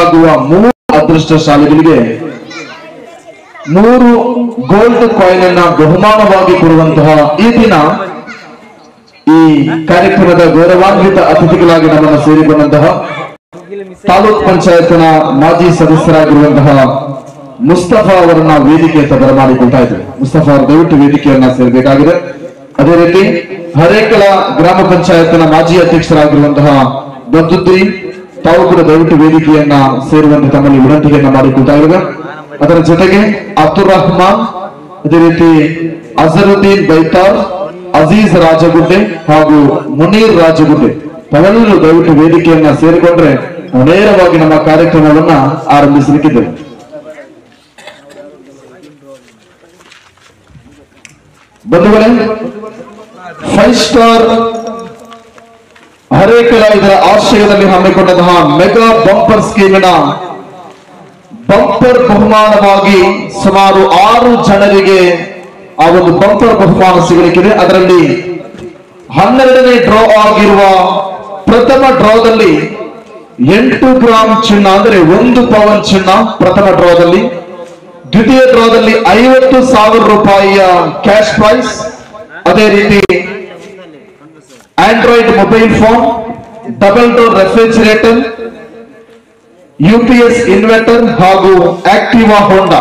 ಆಗುವ 3 ಅದೃಷ್ಟಶಾಲಿಗಳಿಗೆ 3 gold coin ಅನ್ನು ಬಹುಮಾನವಾಗಿ ಕೊಡುವಂತಹ ಈ ದಿನ ಈ ಕಾರ್ಯಕ್ರಮದ ಗೌರವಾನ್ವಿತ ಅತಿಥಿಗಳಾಗಿ ನಮ್ಮನ್ನು ಸೇರಿಕೊಂಡಂತಹ ತಾಲೂಕ್ ಪಂಚಾಯತ್ನ ಮಾಜಿ ಸದಸ್ಯರಾಗಿರುವಂತಹ ಮುಸ್ತಫಾ ಅವರನ್ನ ವೇದಿಕೆ ಅಂತ ಬರಮಾಡಿಕೊಳ್ತಾ ಇದ್ದೇವೆ. ಮುಸ್ತಫಾ ಅವರು ದಯವಿಟ್ಟು ವೇದಿಕೆಯನ್ನ ಸೇರಬೇಕಾಗಿದೆ. ಅದೇ ರೀತಿ ಹರೇಕಳ ಗ್ರಾಮ ಪಂಚಾಯತ್ನ ಮಾಜಿ ಅಧ್ಯಕ್ಷರಾಗಿರುವಂತಹ ಬದ್ದುದ್ದೀನ್ ತಾವು ಕೂಡ ದಯವಿಟ್ಟು ವೇದಿಕೆಯನ್ನ ಸೇರುವಂತೆ ತಮ್ಮಲ್ಲಿ ವಿನಂತಿಯನ್ನ ಮಾಡಿಕೊಳ್ತಾ ಇದ್ದೇವೆ. ಅದರ ಜೊತೆಗೆ ಅಬ್ದುಲ್ ರಹಮಾನ್, ಅದೇ ರೀತಿ ಅಜರುದ್ದೀನ್ ಬೈತಾರ್, ಅಜೀಜ್ ರಾಜಗುಡ್ಡೆ ಹಾಗೂ ಮುನೀರ್ ರಾಜಗುಡ್ಡೆ ತಾವೆಲ್ಲರೂ ದಯವಿಟ್ಟು ವೇದಿಕೆಯನ್ನ ಸೇರಿಕೊಂಡ್ರೆ ನೇರವಾಗಿ ನಮ್ಮ ಕಾರ್ಯಕ್ರಮವನ್ನ ಆರಂಭಿಸಲಿಕ್ಕಿದ್ದೇವೆ. ಬಂಧುಗಳೇ, 5 ಸ್ಟಾರ್ ಹರೇಕಳ ಇದರ ಆಶ್ರಯದಲ್ಲಿ ಹಮ್ಮಿಕೊಂಡಂತಹ ಮೆಗಾ ಬಂಪರ್ ಸ್ಕೀಮಿನ ಬಂಪರ್ ಬಹುಮಾನವಾಗಿ ಸುಮಾರು 6 ಜನರಿಗೆ ಆ ಒಂದು ಬಂಪರ್ ಬಹುಮಾನ ಸಿಗಲಿಕ್ಕಿದೆ. ಅದರಲ್ಲಿ 12ನೇ ಡ್ರಾ ಆಗಿರುವ ಪ್ರಥಮ ಡ್ರಾದಲ್ಲಿ 8 ಗ್ರಾಂ ಚಿನ್ನ ಅಂದರೆ 1 ಪವನ್ ಚಿನ್ನ ಪ್ರಥಮ ಡ್ರಾದಲ್ಲಿ, ದ್ವಿತೀಯ ಡ್ರಾದಲ್ಲಿ 50,000 ರೂಪಾಯಿಯ ಕ್ಯಾಶ್ ಪ್ರೈಸ್, ಅದೇ ರೀತಿ Android mobile phone, double door refrigerator, UPS inverter ಹಾಗೂ ಆಕ್ಟಿವಾ ಹೋಂಡಾ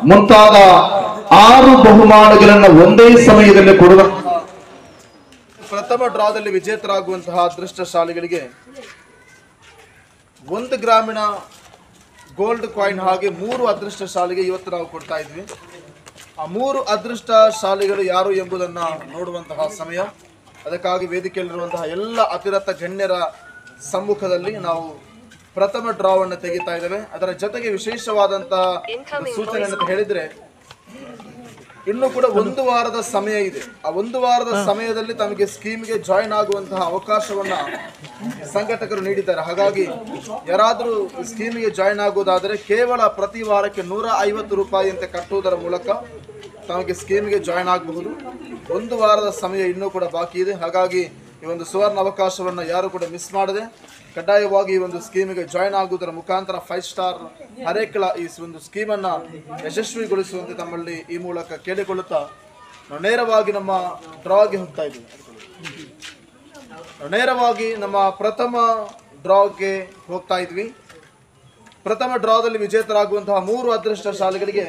ಮುಂತಾದ 6 ಬಹುಮಾನಗಳನ್ನು ಒಂದೇ ಸಮಯದಲ್ಲಿ ಕೊಡುವ ಪ್ರಥಮ ಡ್ರಾದಲ್ಲಿ ವಿಜೇತರಾಗುವಂತಹ ಅದೃಷ್ಟಶಾಲಿಗಳಿಗೆ 1 ಗ್ರಾಮಿನ ಗೋಲ್ಡ್ ಕಾಯಿನ್ ಹಾಗೆ 3 ಅದೃಷ್ಟಶಾಲಿಗೆ ಇವತ್ತು ನಾವು ಕೊಡ್ತಾ ಇದ್ವಿ. ಆ 3 ಅದೃಷ್ಟಶಾಲಿಗಳು ಯಾರು ಎಂಬುದನ್ನ ನೋಡುವಂತಹ ಸಮಯ. ಅದಕ್ಕಾಗಿ ವೇದಿಕೆಯಲ್ಲಿರುವಂತಹ ಎಲ್ಲ ಅತಿರಥ ಗಣ್ಯರ ಸಮ್ಮುಖದಲ್ಲಿ ನಾವು ಪ್ರಥಮ ಡ್ರಾವನ್ನು ತೆಗಿತಾ ಇದ್ದೇವೆ. ಅದರ ಜೊತೆಗೆ ವಿಶೇಷವಾದಂತಹ ಸೂಚನೆ ಅಂತ ಹೇಳಿದ್ರೆ, ಇನ್ನು ಕೂಡ 1 ವಾರದ ಸಮಯ ಇದೆ. ಆ 1 ವಾರದ ಸಮಯದಲ್ಲಿ ತಮಗೆ ಸ್ಕೀಮ್ಗೆ ಜಾಯಿನ್ ಆಗುವಂತಹ ಅವಕಾಶವನ್ನ ಸಂಘಟಕರು ನೀಡಿದ್ದಾರೆ. ಹಾಗಾಗಿ ಯಾರಾದರೂ ಸ್ಕೀಮ್ಗೆ ಜಾಯಿನ್ ಆಗುವುದಾದರೆ ಕೇವಲ ಪ್ರತಿ ವಾರಕ್ಕೆ 150 ರೂಪಾಯಿ ಅಂತ ಕಟ್ಟುವುದರ ಮೂಲಕ ತಮಗೆ ಸ್ಕೀಮ್ಗೆ ಜಾಯಿನ್ ಆಗಬಹುದು. 1 ವಾರದ ಸಮಯ ಇನ್ನೂ ಕೂಡ ಬಾಕಿ ಇದೆ. ಹಾಗಾಗಿ ಈ ಒಂದು ಸುವರ್ಣ ಅವಕಾಶವನ್ನು ಯಾರು ಕೂಡ ಮಿಸ್ ಮಾಡದೆ ಕಡ್ಡಾಯವಾಗಿ ಈ ಒಂದು ಸ್ಕೀಮಿಗೆ ಜಾಯಿನ್ ಆಗುವುದರ ಮುಖಾಂತರ 5 ಸ್ಟಾರ್ ಹರೇಕಳ ಈ ಒಂದು ಸ್ಕೀಮನ್ನು ಯಶಸ್ವಿಗೊಳಿಸುವಂತೆ ತಮ್ಮಲ್ಲಿ ಈ ಮೂಲಕ ಕೇಳಿಕೊಳ್ಳುತ್ತಾ ನಾವು ನೇರವಾಗಿ ನಮ್ಮ ಡ್ರಾಗೆ ಹೋಗ್ತಾ ಇದ್ದೀವಿ. ನೇರವಾಗಿ ನಮ್ಮ ಪ್ರಥಮ ಡ್ರಾಗೆ ಹೋಗ್ತಾ ಇದ್ವಿ. ಪ್ರಥಮ ಡ್ರಾದಲ್ಲಿ ವಿಜೇತರಾಗುವಂತಹ 3 ಅದೃಷ್ಟಶಾಲಿಗಳಿಗೆ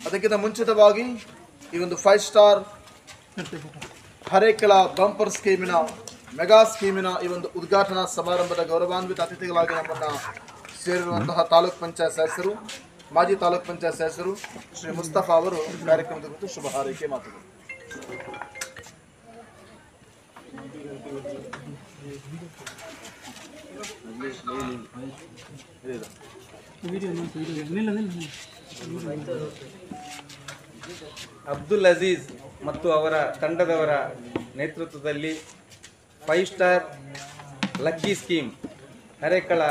ಅದಕ್ಕಿಂತ ಮುಂಚಿತವಾಗಿ ಈ ಒಂದು 5 ಸ್ಟಾರ್ ಹರೇಕಳ ಬಂಪರ್ ಸ್ಕೀಮಿನ ಮೆಗಾ ಸ್ಕೀಮಿನ ಈ ಒಂದು ಉದ್ಘಾಟನಾ ಸಮಾರಂಭದ ಗೌರವಾನ್ವಿತ ಅತಿಥಿಗಳಾಗಿ ನಮ್ಮನ್ನ ಸೇರಿರುವಂತಹ ತಾಲೂಕ್ ಪಂಚಾಯತ್ ಸದಸ್ಯರು, ಮಾಜಿ ತಾಲೂಕ್ ಪಂಚಾಯತ್ ಸದಸ್ಯರು ಶ್ರೀ ಮುಸ್ತಫಾ ಅವರು ಕಾರ್ಯಕ್ರಮದ ಕುರಿತು ಶುಭ ಹಾರೈಕೆ ಮಾತುಗಳು. ಅಬ್ದುಲ್ ಅಜೀಜ್ ಮತ್ತು ಅವರ ತಂಡದವರ ನೇತೃತ್ವದಲ್ಲಿ 5 ಸ್ಟಾರ್ ಲಕ್ಕಿ ಸ್ಕೀಮ್ ಹರೇಕಳ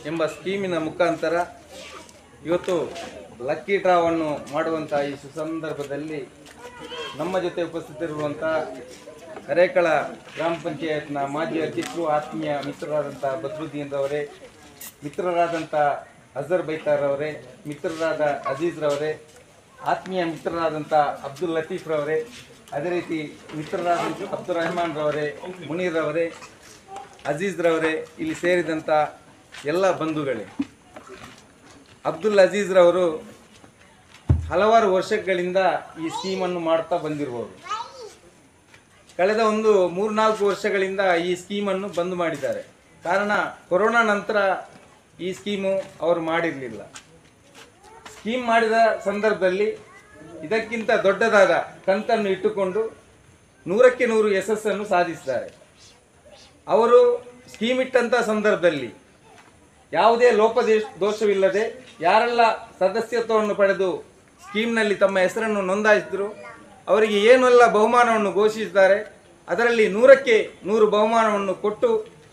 ಎಂಬ ಸ್ಕೀಮಿನ ಮುಖಾಂತರ ಇವತ್ತು ಲಕ್ಕಿ ಡ್ರಾವನ್ನು ಮಾಡುವಂಥ ಈ ಸುಸಂದರ್ಭದಲ್ಲಿ ನಮ್ಮ ಜೊತೆ ಉಪಸ್ಥಿತರಿರುವಂಥ ಹರೇಕಳ ಗ್ರಾಮ ಪಂಚಾಯತ್ನ ಮಾಜಿ ಅಧ್ಯಕ್ಷರು, ಆತ್ಮೀಯ ಮಿತ್ರರಾದಂಥ ಬದ್ರುದ್ದೀನ್ ರವರೇ, ಮಿತ್ರರಾದಂಥ ಅಜರ್ ಬೈತಾರ್ ಅವರೇ, ಮಿತ್ರರಾದ ಅಜೀಜ್ ರವರೇ, ಆತ್ಮೀಯ ಮಿತ್ರರಾದಂಥ ಅಬ್ದುಲ್ ಲತೀಫ್ ರವರೇ, ಅದೇ ರೀತಿ ಮಿತ್ರರಾದಂಥ ಅಬ್ದುಲ್ ರಹಮಾನ್ ರವರೇ, ಮುನೀರ್ ರವರೇ, ಅಜೀಜ್ ರವರೇ, ಇಲ್ಲಿ ಸೇರಿದಂಥ ಎಲ್ಲ ಬಂಧುಗಳೇ, ಅಬ್ದುಲ್ ಅಜೀಜ್ ರವರು ಹಲವಾರು ವರ್ಷಗಳಿಂದ ಈ ಸ್ಕೀಮನ್ನು ಮಾಡ್ತಾ ಬಂದಿರುವವರು. ಕಳೆದ ಒಂದು 3-4 ವರ್ಷಗಳಿಂದ ಈ ಸ್ಕೀಮನ್ನು ಬಂದ್ ಮಾಡಿದ್ದಾರೆ. ಕಾರಣ ಕೊರೋನಾ ನಂತರ ಈ ಸ್ಕೀಮು ಅವರು ಮಾಡಿರಲಿಲ್ಲ. ಸ್ಕೀಮ್ ಮಾಡಿದ ಸಂದರ್ಭದಲ್ಲಿ ಇದಕ್ಕಿಂತ ದೊಡ್ಡದಾದ ಕಂತನ್ನು ಇಟ್ಟುಕೊಂಡು 100ಕ್ಕೆ 100 ಯಶಸ್ಸನ್ನು ಸಾಧಿಸಿದ್ದಾರೆ. ಅವರು ಸ್ಕೀಮ್ ಇಟ್ಟಂಥ ಸಂದರ್ಭದಲ್ಲಿ ಯಾವುದೇ ದೋಷವಿಲ್ಲದೆ ಯಾರೆಲ್ಲ ಸದಸ್ಯತ್ವವನ್ನು ಪಡೆದು ಸ್ಕೀಮ್ನಲ್ಲಿ ತಮ್ಮ ಹೆಸರನ್ನು ನೋಂದಾಯಿಸಿದ್ರು ಅವರಿಗೆ ಏನೆಲ್ಲ ಬಹುಮಾನವನ್ನು ಘೋಷಿಸಿದ್ದಾರೆ, ಅದರಲ್ಲಿ 100ಕ್ಕೆ 100 ಬಹುಮಾನವನ್ನು ಕೊಟ್ಟು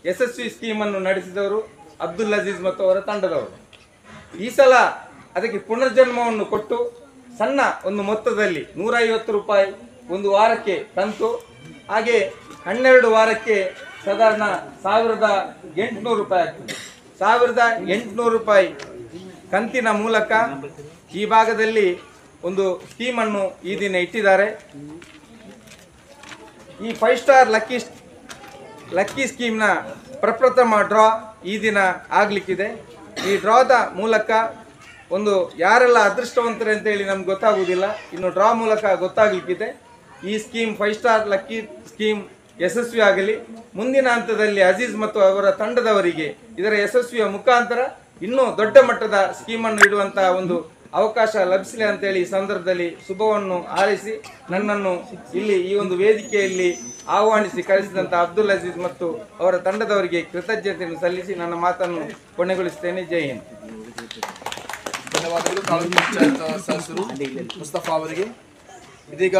ಯಶಸ್ವಿ ಸ್ಕೀಮನ್ನು ನಡೆಸಿದವರು ಅಬ್ದುಲ್ ಅಜೀಜ್ ಮತ್ತು ಅವರ ತಂಡದವರು. ಈ ಸಲ ಅದಕ್ಕೆ ಪುನರ್ಜನ್ಮವನ್ನು ಕೊಟ್ಟು ಸಣ್ಣ ಒಂದು ಮೊತ್ತದಲ್ಲಿ 150 ರೂಪಾಯಿ ಒಂದು ವಾರಕ್ಕೆ ಕಂತು ಹಾಗೆ 12 ವಾರಕ್ಕೆ ಸಾಧಾರಣ 1800 ರೂಪಾಯಿ ಆಗ್ತದೆ. 1800 ರೂಪಾಯಿ ಕಂತಿನ ಮೂಲಕ ಈ ಭಾಗದಲ್ಲಿ ಒಂದು ಸ್ಕೀಮನ್ನು ಈ ದಿನ ಇಟ್ಟಿದ್ದಾರೆ. ಈ 5 ಸ್ಟಾರ್ ಲಕ್ಕಿ ಸ್ಕೀಮ್ನ ಪ್ರಪ್ರಥಮ ಡ್ರಾ ಈ ದಿನ ಆಗಲಿಕ್ಕಿದೆ. ಈ ಡ್ರಾದ ಮೂಲಕ ಒಂದು ಯಾರೆಲ್ಲ ಅದೃಷ್ಟವಂತರು ಅಂತೇಳಿ ನಮ್ಗೆ ಗೊತ್ತಾಗುವುದಿಲ್ಲ, ಇನ್ನು ಡ್ರಾ ಮೂಲಕ ಗೊತ್ತಾಗಲಿಕ್ಕಿದೆ. ಈ ಸ್ಕೀಮ್ 5 ಸ್ಟಾರ್ ಲಕ್ಕಿ ಸ್ಕೀಮ್ ಯಶಸ್ವಿ ಆಗಲಿ. ಮುಂದಿನ ಹಂತದಲ್ಲಿ ಅಜೀಜ್ ಮತ್ತು ಅವರ ತಂಡದವರಿಗೆ ಇದರ ಯಶಸ್ವಿಯ ಮುಖಾಂತರ ಇನ್ನೂ ದೊಡ್ಡ ಮಟ್ಟದ ಸ್ಕೀಮನ್ನು ಇಡುವಂತಹ ಒಂದು ಅವಕಾಶ ಲಭಿಸಲಿ ಅಂತೇಳಿ ಈ ಸಂದರ್ಭದಲ್ಲಿ ಶುಭವನ್ನು ಹಾರೈಸಿ ನನ್ನನ್ನು ಇಲ್ಲಿ ಈ ಒಂದು ವೇದಿಕೆಯಲ್ಲಿ ಆಹ್ವಾನಿಸಿ ಕರೆಸಿದಂಥ ಅಬ್ದುಲ್ ಅಜೀಜ್ ಮತ್ತು ಅವರ ತಂಡದವರಿಗೆ ಕೃತಜ್ಞತೆಯನ್ನು ಸಲ್ಲಿಸಿ ನನ್ನ ಮಾತನ್ನು ಕೊನೆಗೊಳಿಸುತ್ತೇನೆ. ಜೈ ಹಿಂದ್. ಧನ್ಯವಾದಗಳು ತಾಲೂಕು ಪಂಚಾಯತ್ ಸದಸ್ಯರು ಮುಸ್ತಫಾ ಅವರಿಗೆ. ಇದೀಗ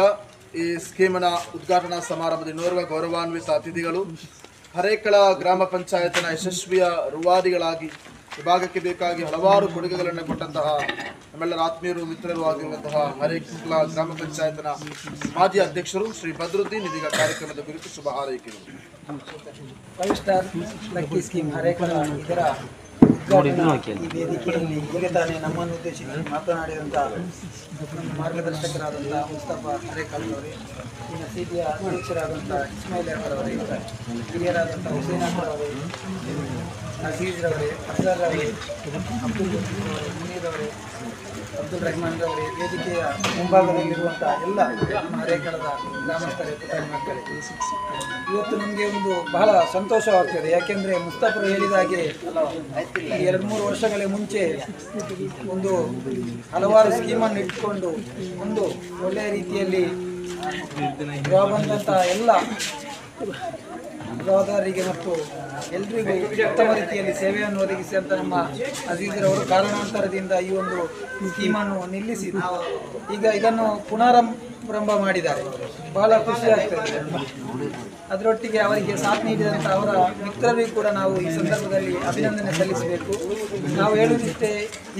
ಈ ಸ್ಕೀಮಿನ ಉದ್ಘಾಟನಾ ಸಮಾರಂಭದ ಓರ್ವ ಗೌರವಾನ್ವಿತ ಅತಿಥಿಗಳು ಹರೇಕಳ ಗ್ರಾಮ ಪಂಚಾಯತ್ನ ಯಶಸ್ವಿಯ ರೂವಾರಿಗಳಾಗಿ ವಿಭಾಗಕ್ಕೆ ಬೇಕಾಗಿ ಹಲವಾರು ಕೊಡುಗೆಗಳನ್ನು ಕೊಟ್ಟಂತಹ ನಮ್ಮೆಲ್ಲರ ಆತ್ಮೀಯರು ಮಿತ್ರರು ಆಗಿರುವಂತಹ ಹರೇಕಳ ಗ್ರಾಮ ಪಂಚಾಯತ್ನ ಮಾಜಿ ಅಧ್ಯಕ್ಷರು ಶ್ರೀ ಬದ್ರುದ್ದೀನ್ ಇದೀಗ ಕಾರ್ಯಕ್ರಮದ ಕುರಿತು ಶುಭ ಹಾರೈಕೆಗಳು. 5 ಸ್ಟಾರ್ ಲಕ್ಕಿ ಸ್ಕೀಮ್ ಹರೇಕಳ ಇದರ ಉದ್ಘಾಟನೆ ಈ ವೇದಿಕೆಯಲ್ಲಿ ಈಗ ತಾನೇ ನಮ್ಮನ್ನು ಉದ್ದೇಶಿಸಿ ಮಾತನಾಡಿದಂಥ ಮಾರ್ಗದರ್ಶಕರಾದಂಥ ಮುಸ್ತಫಾ ಹರೇಕಲ್ ಅವರೇ, ಇನ್ನು ಸಿಬಿಯ ಅಧ್ಯಕ್ಷರಾದಂಥ ಇಸ್ಮಾಯಿಲ್ ಅವರೇ, ಹಿರಿಯರಾದಂಥ ಹುಸೇನ್ ಅವರೇ, ಅಜೀಜ್ ರವರೇ, ಅಫ್ಜಲ್ ರವರೇ, ಅಬ್ದುಲ್ ಮುನೀರ್ ಅವರೇ, ಅಬ್ದುಲ್ ರೆಹಮಾನ್ ರವರೇ, ವೇದಿಕೆಯ ಮುಂಭಾಗದಲ್ಲಿರುವಂಥ ಎಲ್ಲ ನಮ್ಮ ಹರೇಕಳದ ಗ್ರಾಮಸ್ಥರೇ, ಪುಟಾಣಿಮಕ್ಕಳೇ, ಇವತ್ತು ನಮಗೆ ಒಂದು ಬಹಳ ಸಂತೋಷವಾಗ್ತದೆ. ಯಾಕೆಂದರೆ ಮುಸ್ತಫರು ಹೇಳಿದ ಹಾಗೆ 2-3 ವರ್ಷಗಳ ಮುಂಚೆ ಒಂದು ಹಲವಾರು ಸ್ಕೀಮನ್ನು ಇಟ್ಕೊಂಡು ಒಂದು ಒಳ್ಳೆಯ ರೀತಿಯಲ್ಲಿ ಬಂದಂಥ ಎಲ್ಲ ಜವಾಬ್ದಾರಿಗೆ ಮತ್ತು ಎಲ್ರಿಗೂ ಉತ್ತಮ ರೀತಿಯಲ್ಲಿ ಸೇವೆಯನ್ನು ಒದಗಿಸಿದಂಥ ನಮ್ಮ ಅಜೀಜರವರು ಕಾರಣಾಂತರದಿಂದ ಈ ಒಂದು ಸ್ಕೀಮನ್ನು ನಿಲ್ಲಿಸಿ ಈಗ ಇದನ್ನು ಪುನರಾರಂಭ ಮಾಡಿದ್ದಾರೆ. ಬಹಳ ಖುಷಿಯಾಗ್ತದೆ. ಅದರೊಟ್ಟಿಗೆ ಅವರಿಗೆ ಸಾಥ್ ನೀಡಿದಂಥ ಅವರ ಮಿತ್ರರಿಗೂ ಕೂಡ ನಾವು ಈ ಸಂದರ್ಭದಲ್ಲಿ ಅಭಿನಂದನೆ ಸಲ್ಲಿಸಬೇಕು. ನಾವು ಹೇಳುವುದಿಷ್ಟೇ,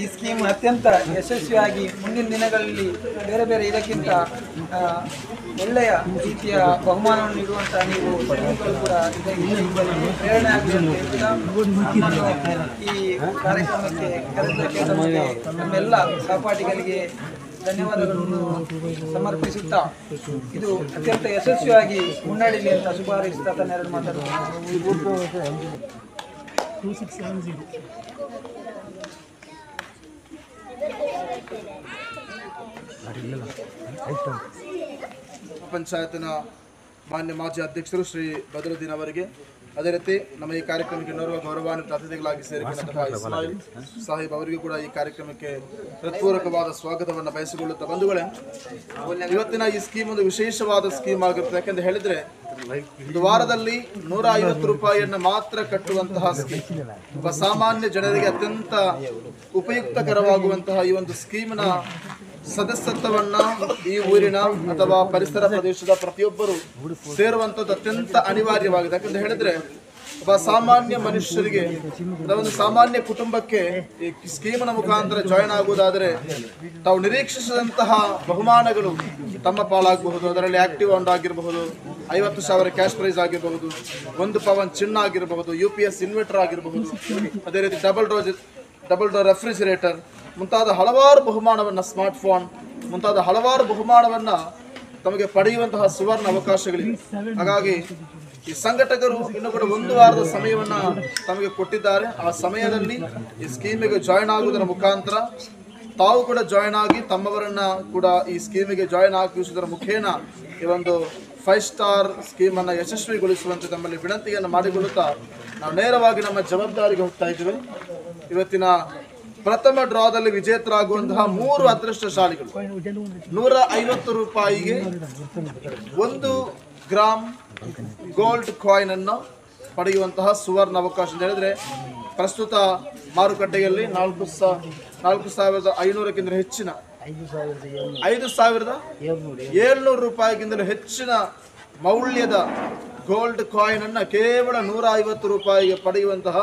ಈ ಸ್ಕೀಮ್ ಅತ್ಯಂತ ಯಶಸ್ವಿಯಾಗಿ ಮುಂದಿನ ದಿನಗಳಲ್ಲಿ ಬೇರೆ ಬೇರೆ ಇದಕ್ಕಿಂತ ಒಳ್ಳೆಯ ರೀತಿಯ ಬಹುಮಾನವನ್ನು ನೀಡುವಂಥ ನೀವು ಕೂಡ ಇದಕ್ಕೆ ಪ್ರೇರಣೆ ಆಗುವಂತೆ ಈ ಕಾರ್ಯಕ್ರಮಕ್ಕೆ ಕರೆದಕ್ಕೆ ನಮ್ಮೆಲ್ಲ ಸಹಪಾಠಿಗಳಿಗೆ ಧನ್ಯವಾದಗಳನ್ನು ಸಮರ್ಪಿಸುತ್ತಾ ಇದು ಅತ್ಯಂತ ಯಶಸ್ವಿಯಾಗಿ ಮುನ್ನಡೆಯಲಿ ಅಂತ ಶುಭ ಹಾರೈಸುತ್ತಾ ತನ್ನೆರಡು ಪಂಚಾಯತ್ನ ಮಾನ್ಯ ಮಾಜಿ ಅಧ್ಯಕ್ಷರು ಶ್ರೀ ಬದರುದ್ದೀನ್ ಅವರಿಗೆ, ಅದೇ ರೀತಿ ನಮ್ಮ ಈ ಕಾರ್ಯಕ್ರಮಕ್ಕೆ ನೋರುವ ಗೌರವಾನ್ವಿತ ಅತಿಥಿಗಳಾಗಿ ಸೇರಿಕೊಂಡಂತಹ ಇಸ್ಮಾಯಿಲ್ ಸಾಹಿಬ್ ಅವರಿಗೂ ಕೂಡ ಈ ಕಾರ್ಯಕ್ರಮಕ್ಕೆ ಹೃತ್ಪೂರ್ವಕವಾದ ಸ್ವಾಗತವನ್ನು ಬಯಸಿಕೊಳ್ಳುತ್ತಾ ಬಂಧುಗಳೇ, ಇವತ್ತಿನ ಈ ಸ್ಕೀಮ್ ಒಂದು ವಿಶೇಷವಾದ ಸ್ಕೀಮ್ ಆಗಿರುತ್ತೆ. ಯಾಕೆಂದ್ರೆ ಹೇಳಿದ್ರೆ ಒಂದು ವಾರದಲ್ಲಿ 150 ರೂಪಾಯಿಯನ್ನು ಮಾತ್ರ ಕಟ್ಟುವಂತಹ ಸ್ಕೀಮ್, ಒಬ್ಬ ಸಾಮಾನ್ಯ ಜನರಿಗೆ ಅತ್ಯಂತ ಉಪಯುಕ್ತಕರವಾಗುವಂತಹ ಈ ಒಂದು ಸ್ಕೀಮ್ನ ಸದಸ್ಯತ್ವವನ್ನ ಈ ಊರಿನ ಅಥವಾ ಪರಿಸರ ಪ್ರದೇಶದ ಪ್ರತಿಯೊಬ್ಬರು ಸೇರುವಂಥದ್ದು ಅತ್ಯಂತ ಅನಿವಾರ್ಯವಾಗಿದೆ. ಯಾಕಂತ ಹೇಳಿದ್ರೆ ಒಬ್ಬ ಸಾಮಾನ್ಯ ಮನುಷ್ಯರಿಗೆ ಅಥವಾ ಒಂದು ಸಾಮಾನ್ಯ ಕುಟುಂಬಕ್ಕೆ ಈ ಸ್ಕೀಮ್ನ ಮುಖಾಂತರ ಜಾಯಿನ್ ಆಗುವುದಾದರೆ ತಾವು ನಿರೀಕ್ಷಿಸಿದಂತಹ ಬಹುಮಾನಗಳು ತಮ್ಮ ಪಾಲಾಗಬಹುದು. ಅದರಲ್ಲಿ ಆಕ್ಟಿವ್ ಹೌಂಡಾ ಆಗಿರಬಹುದು, 50,000 ಕ್ಯಾಶ್ ಪ್ರೈಸ್ ಆಗಿರಬಹುದು, 1 ಪವನ್ ಚಿನ್ನ ಆಗಿರಬಹುದು, UPS ಇನ್ವರ್ಟರ್ ಆಗಿರಬಹುದು, ಅದೇ ರೀತಿ ಡಬಲ್ ಡೋರ್ ರೆಫ್ರಿಜಿರೇಟರ್ ಮುಂತಾದ ಹಲವಾರು ಬಹುಮಾನವನ್ನು, ಸ್ಮಾರ್ಟ್ಫೋನ್ ಮುಂತಾದ ಹಲವಾರು ಬಹುಮಾನವನ್ನು ತಮಗೆ ಪಡೆಯುವಂತಹ ಸುವರ್ಣ ಅವಕಾಶಗಳಿವೆ. ಹಾಗಾಗಿ ಈ ಸಂಘಟಕರು ಇನ್ನು ಕೂಡ 1 ವಾರದ ಸಮಯವನ್ನ ತಮಗೆ ಕೊಟ್ಟಿದ್ದಾರೆ. ಆ ಸಮಯದಲ್ಲಿ ಈ ಸ್ಕೀಮಿಗೆ ಜಾಯಿನ್ ಆಗುವುದರ ಮುಖಾಂತರ ತಾವು ಕೂಡ ಜಾಯಿನ್ ಆಗಿ ತಮ್ಮವರನ್ನ ಕೂಡ ಈ ಸ್ಕೀಮಿಗೆ ಜಾಯಿನ್ ಆಗಿಸುವುದರ ಮುಖೇನ ಈ ಒಂದು 5 ಸ್ಟಾರ್ ಸ್ಕೀಮನ್ನು ಯಶಸ್ವಿಗೊಳಿಸುವಂತೆ ತಮ್ಮಲ್ಲಿ ವಿನಂತಿಯನ್ನು ಮಾಡಿಕೊಳ್ಳುತ್ತಾ ನಾವು ನೇರವಾಗಿ ನಮ್ಮ ಜವಾಬ್ದಾರಿಗೆ ಹೋಗ್ತಾ ಇದ್ದೇವೆ. ಇವತ್ತಿನ ಪ್ರಥಮ ಡ್ರಾದಲ್ಲಿ ವಿಜೇತರಾಗುವಂತಹ 3 ಅದೃಷ್ಟಶಾಲಿಗಳು 150 ರೂಪಾಯಿಗೆ 1 ಗ್ರಾಮ್ ಗೋಲ್ಡ್ ಕಾಯಿನ್ ಅನ್ನು ಪಡೆಯುವಂತಹ ಸುವರ್ಣ ಅವಕಾಶ ಅಂತ ಹೇಳಿದ್ರೆ, ಪ್ರಸ್ತುತ ಮಾರುಕಟ್ಟೆಯಲ್ಲಿ 4,500ಕ್ಕಿಂತ ಹೆಚ್ಚಿನ 5,700 ರೂಪಾಯಿಗಿಂತಲೂ ಹೆಚ್ಚಿನ ಮೌಲ್ಯದ ಗೋಲ್ಡ್ ಕಾಯಿನ್ ಅನ್ನ ಕೇವಲ 150 ರೂಪಾಯಿಗೆ ಪಡೆಯುವಂತಹ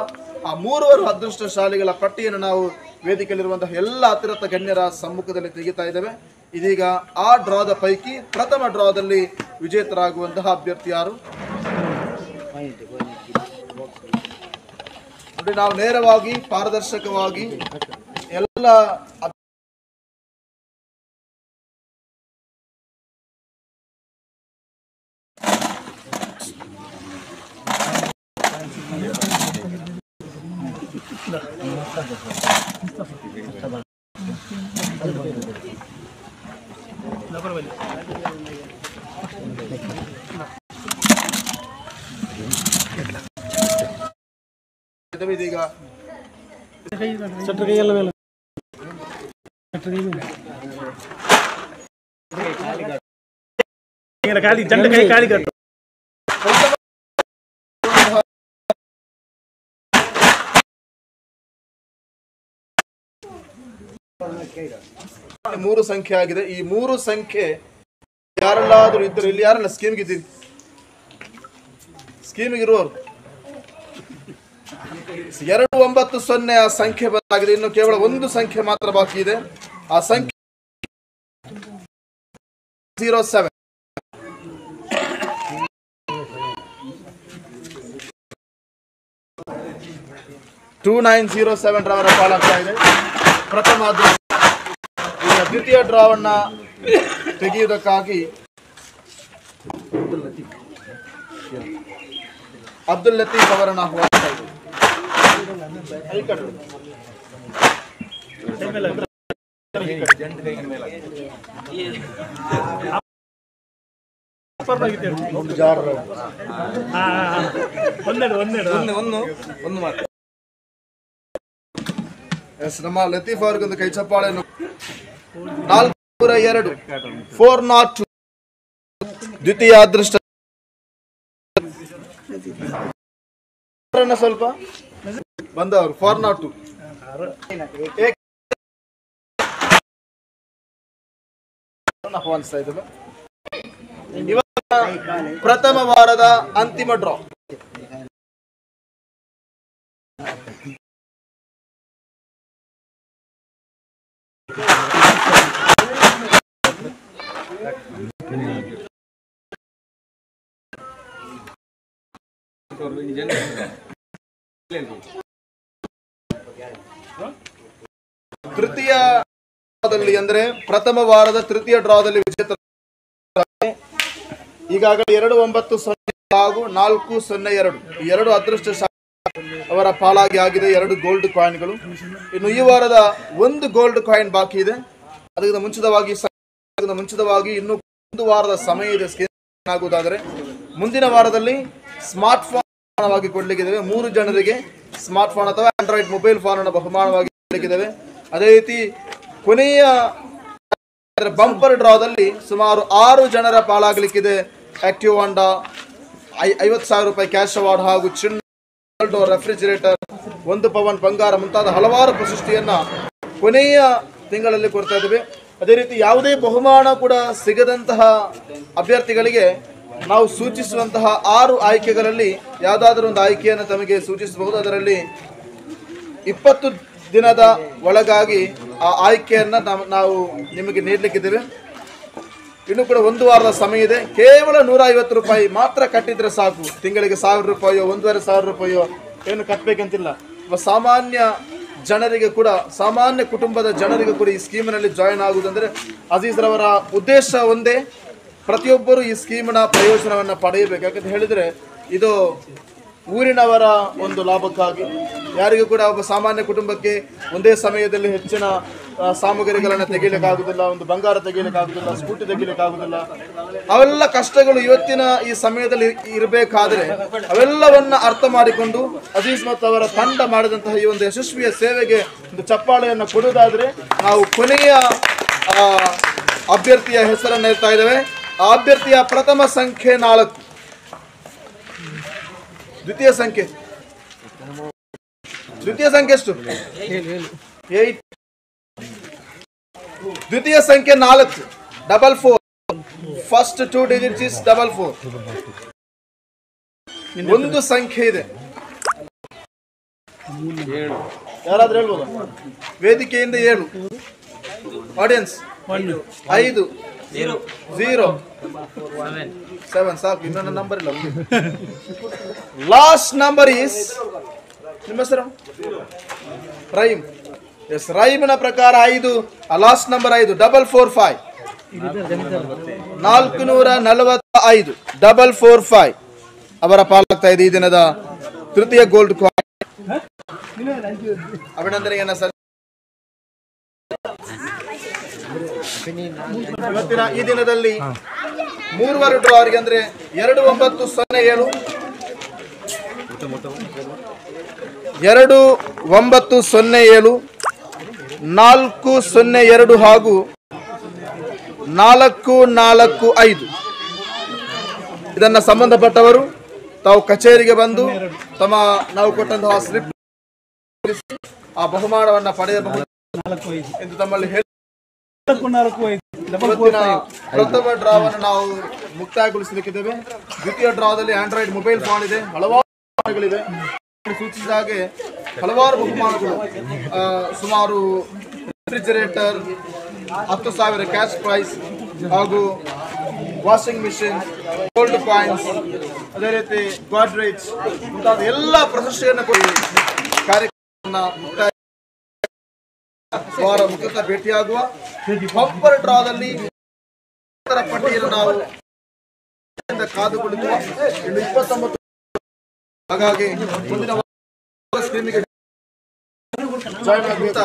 ಆ 3 ಅದೃಷ್ಟಶಾಲಿಗಳ ಪಟ್ಟಿಯನ್ನು ನಾವು ವೇದಿಕೆಯಲ್ಲಿರುವಂತಹ ಎಲ್ಲ ಅತಿರಥ ಗಣ್ಯರ ಸಮ್ಮುಖದಲ್ಲಿ ತೆಗಿತಾ ಇದ್ದೇವೆ. ಇದೀಗ ಆ ಡ್ರಾದ ಪೈಕಿ ಪ್ರಥಮ ಡ್ರಾದಲ್ಲಿ ವಿಜೇತರಾಗುವಂತಹ ಅಭ್ಯರ್ಥಿ ಯಾರು ನೋಡಿ. ನಾವು ನೇರವಾಗಿ ಪಾರದರ್ಶಕವಾಗಿ ಎಲ್ಲ ಇದೀಗ ಮೂರು ಸಂಖ್ಯೆ ಆಗಿದೆ. ಈ ಮೂರು ಸಂಖ್ಯೆ ಯಾರೆಲ್ಲಾದ್ರೂ ಇದ್ದರು ಇಲ್ಲಿ ಯಾರೆಲ್ಲ ಸ್ಕೀಮ್ಗೆ ಇದ್ದೀರಿ? ಸ್ಕೀಮಿಗೆ ಇರುವವರು 290 ಆ ಸಂಖ್ಯೆ ಬದಲಾಗಿದೆ. ಇನ್ನು ಕೇವಲ ಒಂದು ಸಂಖ್ಯೆ ಮಾತ್ರ ಬಾಕಿ ಇದೆ. ಆ ಸಂಖ್ಯೆ 07 2907 ರವರ ಪಾಲಾಗ್ತಾ ಇದೆ. ಪ್ರಥಮ ದ್ವಿತೀಯ ಡ್ರಾವನ್ನ ತೆಗೆಯುವುದಕ್ಕಾಗಿ ಅಬ್ದುಲ್ ಲತೀಫ್ ಅವರನ್ನು ಆಹ್ವಾನಿಸ್ತಾ ಇದ್ದೇವೆ. ನಮ್ಮ ಲತೀಫ್ ಅವ್ರಿಗೊಂದು ಕೈ ಚಪ್ಪಾಳೆಯನ್ನು. 402 402 ದ್ವಿತೀಯ ಅದೃಷ್ಟ. ಸ್ವಲ್ಪ ಬಂದವರು 402 ಆಹ್ವಾನಿಸ್ತಾ ಇದ್ದೇವೆ. ಇವತ್ತಿನ ಪ್ರಥಮ ವಾರದ ಅಂತಿಮ ಡ್ರಾ. ತೃತೀಯ ಡ್ರಾದಲ್ಲಿ ಅಂದ್ರೆ ಪ್ರಥಮ ವಾರದ ತೃತೀಯ ಡ್ರಾದಲ್ಲಿ ವಿಜೇತ ಈಗಾಗಲೇ 290 ಹಾಗೂ 402 ಈ ಎರಡು ಅದೃಷ್ಟ ಅವರ ಪಾಲಾಗಿ ಆಗಿದೆ. 2 ಗೋಲ್ಡ್ ಕಾಯಿನ್ಗಳು. ಇನ್ನು ಈ ವಾರದ 1 ಗೋಲ್ಡ್ ಕಾಯಿನ್ ಬಾಕಿ ಇದೆ. ಅದಕ್ಕಿಂತ ಮುಂಚಿತವಾಗಿ ಇನ್ನು 1 ವಾರದ ಸಮಯ ಇದೆ. ಆಗುವುದಾದರೆ ಮುಂದಿನ ವಾರದಲ್ಲಿ ಸ್ಮಾರ್ಟ್ ಫೋನ್ ಕೊಡ್ಲಿಕ್ಕಿದ್ದೇವೆ. 3 ಜನರಿಗೆ ಸ್ಮಾರ್ಟ್ ಫೋನ್ ಅಥವಾ ಆಂಡ್ರಾಯ್ಡ್ ಮೊಬೈಲ್ ಫೋನ್ ಅನ್ನು ಬಹುಮಾನವಾಗಿ ಕೊಡ್ಲಿಕ್ಕಿದ್ದೇವೆ. ಅದೇ ರೀತಿ ಕೊನೆಯ ಬಂಪರ್ ಡ್ರಾದಲ್ಲಿ ಸುಮಾರು 6 ಜನರ ಪಾಲಾಗಲಿಕ್ಕಿದೆ. ಆಕ್ಟಿವ್ ಹೋಂಡಾ 50,000 ರೂಪಾಯಿ ಕ್ಯಾಶ್ ಅವಾರ್ಡ್ ಹಾಗೂ ಚಿನ್ನ, ರೆಫ್ರಿಜಿರೇಟರ್, 1 ಪವನ್ ಬಂಗಾರ ಮುಂತಾದ ಹಲವಾರು ಪ್ರಶಸ್ತಿಯನ್ನ ಕೊನೆಯ ತಿಂಗಳಲ್ಲಿ ಕೊಡ್ತಾ ಇದ್ದೇವೆ. ಅದೇ ರೀತಿ ಯಾವುದೇ ಬಹುಮಾನ ಕೂಡ ಸಿಗದಂತಹ ಅಭ್ಯರ್ಥಿಗಳಿಗೆ ನಾವು ಸೂಚಿಸುವಂತಹ 6 ಆಯ್ಕೆಗಳಲ್ಲಿ ಯಾವುದಾದ್ರೂ ಒಂದು ಆಯ್ಕೆಯನ್ನು ತಮಗೆ ಸೂಚಿಸಬಹುದು. ಅದರಲ್ಲಿ 20 ದಿನದ ಒಳಗಾಗಿ ಆ ಆಯ್ಕೆಯನ್ನ ನಾವು ನಿಮಗೆ ನೀಡಲಿಕ್ಕಿದ್ದೇವೆ. ಇನ್ನು ಕೂಡ 1 ವಾರದ ಸಮಯ ಇದೆ. ಕೇವಲ 150 ರೂಪಾಯಿ ಮಾತ್ರ ಕಟ್ಟಿದ್ರೆ ಸಾಕು. ತಿಂಗಳಿಗೆ 1000 ರೂಪಾಯಿಯೋ 1500 ರೂಪಾಯಿಯೋ ಏನು ಕಟ್ಟಬೇಕಂತಿಲ್ಲ. ಸಾಮಾನ್ಯ ಜನರಿಗೆ ಕೂಡ, ಸಾಮಾನ್ಯ ಕುಟುಂಬದ ಜನರಿಗೆ ಕೂಡ ಈ ಸ್ಕೀಮಿನಲ್ಲಿ ಜಾಯಿನ್ ಆಗುವುದಂದ್ರೆ ಅಜೀಜ್ ರವರ ಉದ್ದೇಶ ಒಂದೇ, ಪ್ರತಿಯೊಬ್ಬರು ಈ ಸ್ಕೀಮಿನ ಪ್ರಯೋಜನವನ್ನು ಪಡೆಯಬೇಕು. ಯಾಕಂತ ಹೇಳಿದರೆ ಇದು ಊರಿನವರ ಒಂದು ಲಾಭಕ್ಕಾಗಿ, ಯಾರಿಗೂ ಕೂಡ ಒಬ್ಬ ಸಾಮಾನ್ಯ ಕುಟುಂಬಕ್ಕೆ ಒಂದೇ ಸಮಯದಲ್ಲಿ ಹೆಚ್ಚಿನ ಸಾಮಗ್ರಿಗಳನ್ನು ತೆಗೀಲಿಕ್ಕಾಗುವುದಿಲ್ಲ, ಒಂದು ಬಂಗಾರ ತೆಗೀಲಿಕ್ಕಾಗುವುದಿಲ್ಲ, ಸ್ಕೂಟಿ ತೆಗೀಲಿಕ್ಕಾಗುವುದಿಲ್ಲ. ಅವೆಲ್ಲ ಕಷ್ಟಗಳು ಇವತ್ತಿನ ಈ ಸಮಯದಲ್ಲಿ ಇರಬೇಕಾದ್ರೆ ಅವೆಲ್ಲವನ್ನ ಅರ್ಥ ಮಾಡಿಕೊಂಡು ಅಜೀಜ್ ಮತ್ತು ಅವರ ತಂಡ ಮಾಡಿದಂತಹ ಈ ಒಂದು ಯಶಸ್ವಿಯ ಸೇವೆಗೆ ಒಂದು ಚಪ್ಪಾಳೆಯನ್ನು ಕೊಡುವುದಾದರೆ ನಾವು ಕೊನೆಯ ಅಭ್ಯರ್ಥಿಯ ಹೆಸರನ್ನು ಹೇಳ್ತಾ ಇದ್ದೇವೆ. ಆ ಅಭ್ಯರ್ಥಿಯ ಪ್ರಥಮ ಸಂಖ್ಯೆ 4, ದ್ವಿತೀಯ ಸಂಖ್ಯೆ ಎಷ್ಟು? 8. ದ್ವಿತೀಯ ಸಂಖ್ಯೆ 4 44. First 2 digits is 44. ಒಂದು ಸಂಖ್ಯೆ ಇದೆ, ಯಾರಾದ್ರೂ ಹೇಳ್ಬೋದು? ವೇದಿಕೆಯಿಂದ 7. ಆಡಿಯನ್ಸ್ 5 0 7 ಸಾಕು, ಇನ್ನೊಂದು ನಂಬರ್ ಇಲ್ಲ. ಲಾಸ್ಟ್ ನಂಬರ್ ಈಸ್ ನಿಮ್ಮ ಹೆಸರು ರೈಮ್. ಎಸ್, ರೈಮ್ನ ಪ್ರಕಾರ 5, ಲಾಸ್ಟ್ ನಂಬರ್ 5 445 445 445 ಅವರ ಪಾಲಾಗ್ತಾ ಇದೆ ಈ ದಿನದ ತೃತೀಯ ಗೋಲ್ಡ್ ಕಾಯಿನ್. ಅಭಿನಂದನೆಯನ್ನ ಇವತ್ತಿನ ಈ ದಿನದಲ್ಲಿ ಮೂರುವರೆ ಡ್ರಾ ಅವರಿಗೆ ಅಂದ್ರೆ 2907 2907 402 ಹಾಗೂ 445 ಇದನ್ನ ಸಂಬಂಧಪಟ್ಟವರು ತಾವು ಕಚೇರಿಗೆ ಬಂದು ನಾವು ಕೊಟ್ಟಂತಹ ಸ್ಲಿಪ್ ಆ ಬಹುಮಾನವನ್ನ ಪಡೆಯಬಹುದು ಎಂದು ತಮ್ಮಲ್ಲಿ ಹೇಳಿ ಪ್ರಥಮ ಡ್ರಾವನ್ನು ನಾವು ಮುಕ್ತಾಯಗೊಳಿಸಲಿಕ್ಕಿದ್ದೇವೆ. ದ್ವಿತೀಯ ಡ್ರಾದಲ್ಲಿ ಆಂಡ್ರಾಯ್ಡ್ ಮೊಬೈಲ್ ಫೋನ್ ಇದೆ, ಹಲವಾರು ಬಹುಮಾನಗಳಿವೆ. ಸೂಚಿಸಿದ ಹಾಗೆ ಹಲವಾರು ಬಹುಮಾನಗಳು, ಸುಮಾರು ರೆಫ್ರಿಜರೇಟರ್, 10,000 ಕ್ಯಾಶ್ ಪ್ರೈಸ್ ಹಾಗೂ ವಾಷಿಂಗ್ ಮಿಷಿನ್, ಗೋಲ್ಡ್ ಕಾಯಿನ್ಸ್, ಅದೇ ರೀತಿ ಗಾಡ್ರೇಜ್ ಮುಂತಾದ ಎಲ್ಲ ಪ್ರಶಸ್ತಿಯನ್ನು ಕೊಡಿ ಕಾರ್ಯಕ್ರಮವನ್ನು ಮುಕ್ತಾಯ ವಾರ ಮುಖದ ಭೇಟಿಯಾಗುವ. ಬಂಪರ್ ಡ್ರಾದಲ್ಲಿ ಪಟ್ಟಿಯನ್ನು ನಾವು ಕಾದು ಕುಳಿತುವ. ಇನ್ನು 29 ಹಾಗಾಗಿ ಮುಂದಿನ ಸ್ಕ್ರೀನಿಗೆ ಜಾಯ್ನ್ ಆಗುತ್ತಾ